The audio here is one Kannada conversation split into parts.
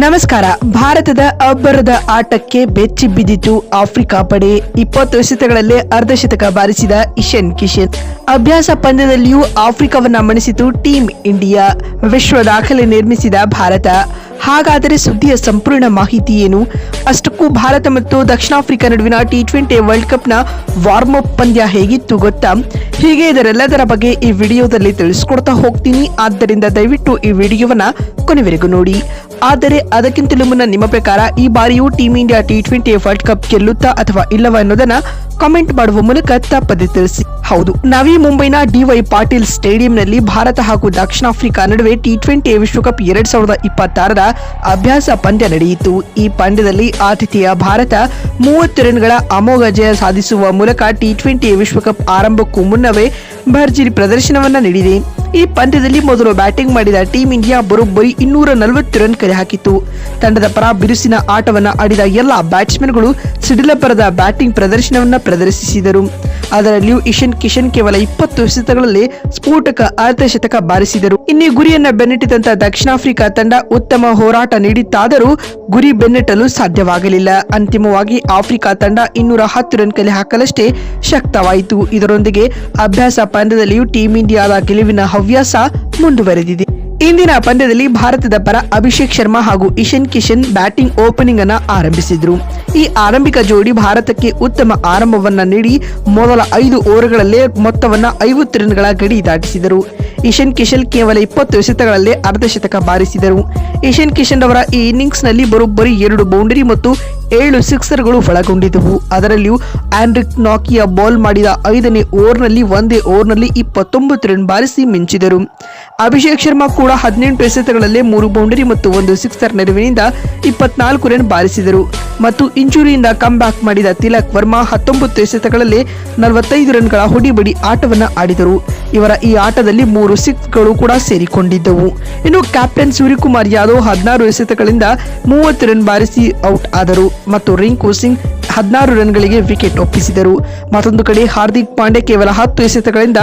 ನಮಸ್ಕಾರ. ಭಾರತದ ಅಬ್ಬರದ ಆಟಕ್ಕೆ ಬೆಚ್ಚಿ ಬಿದ್ದಿತು ಆಫ್ರಿಕಾ ಪಡೆ. 20 ಎಸೆತಗಳಲ್ಲಿ ಅರ್ಧಶತಕ ಬಾರಿಸಿದ ಇಶಾನ್ ಕಿಶನ್. ಅಭ್ಯಾಸ ಪಂದ್ಯದಲ್ಲಿಯೂ ಆಫ್ರಿಕಾವನ್ನ ಮಣಿಸಿತು ಟೀಂ ಇಂಡಿಯಾ. ವಿಶ್ವ ದಾಖಲೆ ನಿರ್ಮಿಸಿದ ಭಾರತ. ಹಾಗಾದರೆ ಸುದ್ದಿಯ ಸಂಪೂರ್ಣ ಮಾಹಿತಿ ಏನು? ಅಷ್ಟಕ್ಕೂ ಭಾರತ ಮತ್ತು ದಕ್ಷಿಣ ಆಫ್ರಿಕಾ ನಡುವಿನ T20 ವರ್ಲ್ಡ್ ಕಪ್ನ ವಾರ್ಮ್ ಅಪ್ ಪಂದ್ಯ ಹೇಗಿತ್ತು ಗೊತ್ತಾ? ಹೀಗೆ ಇದರೆಲ್ಲದರ ಬಗ್ಗೆ ಈ ವಿಡಿಯೋದಲ್ಲಿ ತಿಳಿಸ್ಕೊಡ್ತಾ ಹೋಗ್ತೀನಿ. ಆದ್ದರಿಂದ ದಯವಿಟ್ಟು ಈ ವಿಡಿಯೋವನ್ನ ಕೊನೆವರೆಗೂ ನೋಡಿ. ಆದರೆ ಅದಕ್ಕಿಂತಲೂ ಮುನ್ನ ನಿಮ್ಮ ಪ್ರಕಾರ ಈ ಬಾರಿಯೂ team India T20 world cup ಗೆಲ್ಲುತ್ತಾ ಅಥವಾ ಇಲ್ಲವಾ ಅನ್ನೋದನ್ನ ಕಾಮೆಂಟ್ ಮಾಡುವ ಮೂಲಕ ತಪ್ಪದೆ ತಿಳಿಸಿ. ಹೌದು, ನವಿ ಮುಂಬೈನ DY ಪಾಟೀಲ್ ಸ್ಟೇಡಿಯಂನಲ್ಲಿ ಭಾರತ ಹಾಗೂ ದಕ್ಷಿಣ ಆಫ್ರಿಕಾ ನಡುವೆ T20 ವಿಶ್ವಕಪ್ 2026ರ ಅಭ್ಯಾಸ ಪಂದ್ಯ ನಡೆಯಿತು. ಈ ಪಂದ್ಯದಲ್ಲಿ ಆತಿಥೇಯ ಭಾರತ 30 ರನ್ಗಳ ಅಮೋಘ ಜಯ ಸಾಧಿಸುವ ಮೂಲಕ T20 ವಿಶ್ವಕಪ್ ಆರಂಭಕ್ಕೂ ಮುನ್ನವೇ ಭರ್ಜರಿ ಪ್ರದರ್ಶನವನ್ನ ನೀಡಿದೆ. ಈ ಪಂದ್ಯದಲ್ಲಿ ಮೊದಲು ಬ್ಯಾಟಿಂಗ್ ಮಾಡಿದ ಟೀಂ ಇಂಡಿಯಾ ಬರೋಬ್ಬರಿ 240 ರನ್ ಕಲೆ ಹಾಕಿತ್ತು. ತಂಡದ ಪರ ಬಿರುಸಿನ ಆಟವನ್ನ ಆಡಿದ ಎಲ್ಲಾ ಬ್ಯಾಟ್ಸ್ಮನ್ಗಳು ಸಿಡಿಲಬ್ಬರದ ಬ್ಯಾಟಿಂಗ್ ಪ್ರದರ್ಶನವನ್ನ ಪ್ರದರ್ಶಿಸಿದರು. ಅದರಲ್ಲಿಯೂ ಇಶಾನ್ ಕಿಶನ್ ಕೇವಲ 20 ಎಸೆತಗಳಲ್ಲಿ ಸ್ಫೋಟಕ ಅರ್ಧಶತಕ ಬಾರಿಸಿದರು. ಇನ್ನೀ ಗುರಿಯನ್ನ ಬೆನ್ನಟ್ಟಿದಂತ ದಕ್ಷಿಣ ಆಫ್ರಿಕಾ ತಂಡ ಉತ್ತಮ ಹೋರಾಟ ನೀಡಿತ್ತಾದರೂ ಗುರಿ ಬೆನ್ನಟ್ಟಲು ಸಾಧ್ಯವಾಗಲಿಲ್ಲ. ಅಂತಿಮವಾಗಿ ಆಫ್ರಿಕಾ ತಂಡ 210 ರನ್ ಕಲೆ ಹಾಕಲಷ್ಟೇ ಶಕ್ತವಾಯಿತು. ಇದರೊಂದಿಗೆ ಅಭ್ಯಾಸ ಪಂದ್ಯದಲ್ಲಿಯೂ ಟೀಂ ಇಂಡಿಯಾದ ಗೆಲುವಿನ ಹವ್ಯಾಸ ಮುಂದುವರೆದಿದೆ. ಇಂದಿನ ಪಂದ್ಯದಲ್ಲಿ ಭಾರತದ ಪರ ಅಭಿಷೇಕ್ ಶರ್ಮಾ ಹಾಗೂ ಇಶಾನ್ ಕಿಶನ್ ಬ್ಯಾಟಿಂಗ್ ಓಪನಿಂಗ್ ಅನ್ನ ಆರಂಭಿಸಿದ್ರು. ಈ ಆರಂಭಿಕ ಜೋಡಿ ಭಾರತಕ್ಕೆ ಉತ್ತಮ ಆರಂಭವನ್ನ ನೀಡಿ ಮೊದಲ 5 ಓವರ್ಗಳಲ್ಲೇ ಮೊತ್ತವನ್ನ 50 ರನ್ಗಳ ಗಡಿ ದಾಟಿಸಿದರು. ಇಶಾನ್ ಕಿಶನ್ ಕೇವಲ 20 ಎಸೆತಗಳಲ್ಲೇ ಅರ್ಧಶತಕ ಬಾರಿಸಿದರು. ಇಶಾನ್ ಕಿಶನ್ ಅವರ ಈ ಇನ್ನಿಂಗ್ಸ್ ನಲ್ಲಿ ಬರೋಬ್ಬರಿ 2 ಬೌಂಡರಿ ಮತ್ತು 7 ಸಿಕ್ಸರ್ಗಳು ಒಳಗೊಂಡಿದ್ದವು. ಅದರಲ್ಲಿಯೂ ಆಂಡ್ರಿಕ್ ನಾಕಿಯಾ ಬೌಲ್ ಮಾಡಿದ 5ನೇ ಓವರ್ನಲ್ಲಿ ಒಂದೇ ಓವರ್ನಲ್ಲಿ 29 ರನ್ ಬಾರಿಸಿ ಮಿಂಚಿದರು. ಅಭಿಷೇಕ್ ಶರ್ಮಾ ಕೂಡ 18 ಎಸೆತಗಳಲ್ಲೇ 3 ಬೌಂಡರಿ ಮತ್ತು 1 ಸಿಕ್ಸರ್ ನೆರವಿನಿಂದ 24 ರನ್ ಬಾರಿಸಿದರು. ಮತ್ತು ಇಂಜುರಿಯಿಂದ ಕಮ್ ಬ್ಯಾಕ್ ಮಾಡಿದ ತಿಲಕ್ ವರ್ಮಾ 19 ಎಸೆತಗಳಲ್ಲೇ 45 ರನ್ಗಳ ಹೊಡಿಬಡಿ ಆಟವನ್ನ ಆಡಿದರು. ಇವರ ಈ ಆಟದಲ್ಲಿ 3 ಸಿಕ್ಸ್ಗಳು ಕೂಡ ಸೇರಿಕೊಂಡಿದ್ದವು. ಇನ್ನು ಕ್ಯಾಪ್ಟನ್ ಸೂರ್ಯಕುಮಾರ್ ಯಾದವ್ 16 ಎಸೆತಗಳಿಂದ 30 ರನ್ ಬಾರಿಸಿ ಔಟ್ ಆದರು ಮತ್ತು ರಿಂಕು ಸಿಂಗ್ 16 ರನ್ಗಳಿಗೆ ವಿಕೆಟ್ ಒಪ್ಪಿಸಿದರು. ಮತ್ತೊಂದು ಕಡೆ ಹಾರ್ದಿಕ್ ಪಾಂಡೆ ಕೇವಲ 10 ಎಸೆತಗಳಿಂದ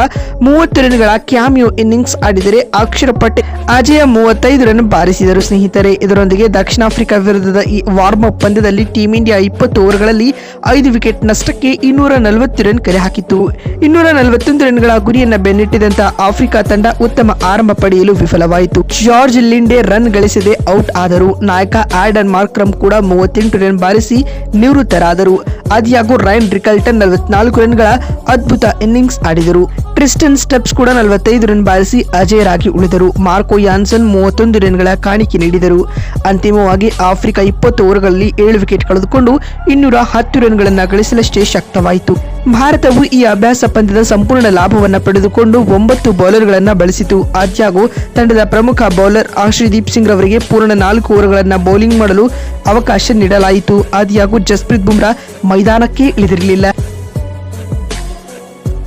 30 ರನ್ಗಳ ಕ್ಯಾಮಿಯೋ ಇನ್ನಿಂಗ್ಸ್ ಆಡಿದರೆ ಅಕ್ಷರ್ ಪಟೇಲ್ ಅಜೇಯ 35 ರನ್ ಬಾರಿಸಿದರು. ಸ್ನೇಹಿತರೆ, ಇದರೊಂದಿಗೆ ದಕ್ಷಿಣ ಆಫ್ರಿಕಾ ವಿರುದ್ಧದ ಈ ವಾರ್ಮ್ ಅಪ್ ಪಂದ್ಯದಲ್ಲಿ ಟೀಂ ಇಂಡಿಯಾ 20 ಓವರ್ಗಳಲ್ಲಿ 5 ವಿಕೆಟ್ ನಷ್ಟಕ್ಕೆ 240 ರನ್ ಕಲೆ ಹಾಕಿತ್ತು. 241 ರನ್ಗಳ ಗುರಿಯನ್ನ ಬೆನ್ನಟ್ಟಿದಂತ ಆಫ್ರಿಕಾ ತಂಡ ಉತ್ತಮ ಆರಂಭ ಪಡೆಯಲು ವಿಫಲವಾಯಿತು. ಜಾರ್ಜ್ ಲಿಂಡೆ ರನ್ ಗಳಿಸದೆ ಔಟ್ ಆದರು. ನಾಯಕ ಆಡನ್ ಮಾರ್ಕ್ರಮ್ ಕೂಡ 38 ರನ್ ಬಾರಿಸಿ ನಿವೃತ್ತರಾದರು. ಆದಿಯಾಗೂ ರೈನ್ ರಿಕಲ್ಟನ್ 44 ರನ್ಗಳ ಅದ್ಭುತ ಇನ್ನಿಂಗ್ಸ್ ಆಡಿದರು. ಟ್ರಿಸ್ಟನ್ ಸ್ಟೆಪ್ಸ್ ಕೂಡ 45 ರನ್ ಬಾರಿಸಿ ಅಜೇಯರಾಗಿ ಉಳಿದರು. ಮಾರ್ಕೋ ಯಾನ್ಸನ್ 31 ರನ್ಗಳ ಕಾಣಿಕೆ ನೀಡಿದರು. ಅಂತಿಮವಾಗಿ ಆಫ್ರಿಕಾ 20 ಓವರ್ಗಳಲ್ಲಿ 7 ವಿಕೆಟ್ ಕಳೆದುಕೊಂಡು 210 ರನ್ಗಳನ್ನ ಗಳಿಸಲಷ್ಟೇ ಶಕ್ತವಾಯಿತು. ಭಾರತವು ಈ ಅಭ್ಯಾಸ ಪಂದ್ಯದ ಸಂಪೂರ್ಣ ಲಾಭವನ್ನ ಪಡೆದುಕೊಂಡು 9 ಬೌಲರ್ಗಳನ್ನ ಬಳಸಿತು. ಆದ್ಯಾಗೂ ತಂಡದ ಪ್ರಮುಖ ಬೌಲರ್ ಆರ್ಶದೀಪ್ ಸಿಂಗ್ ರವರಿಗೆ ಪೂರ್ಣ 4 ಓವರ್ಗಳನ್ನ ಬೌಲಿಂಗ್ ಮಾಡಲು ಅವಕಾಶ ನೀಡಲಾಯಿತು. ಆದ್ಯಾಗೂ ಜಸ್ಪ್ರೀತ್ ಬುಮ್ರಾ ಮೈದಾನಕ್ಕೆ ಇಳಿದಿರಲಿಲ್ಲ.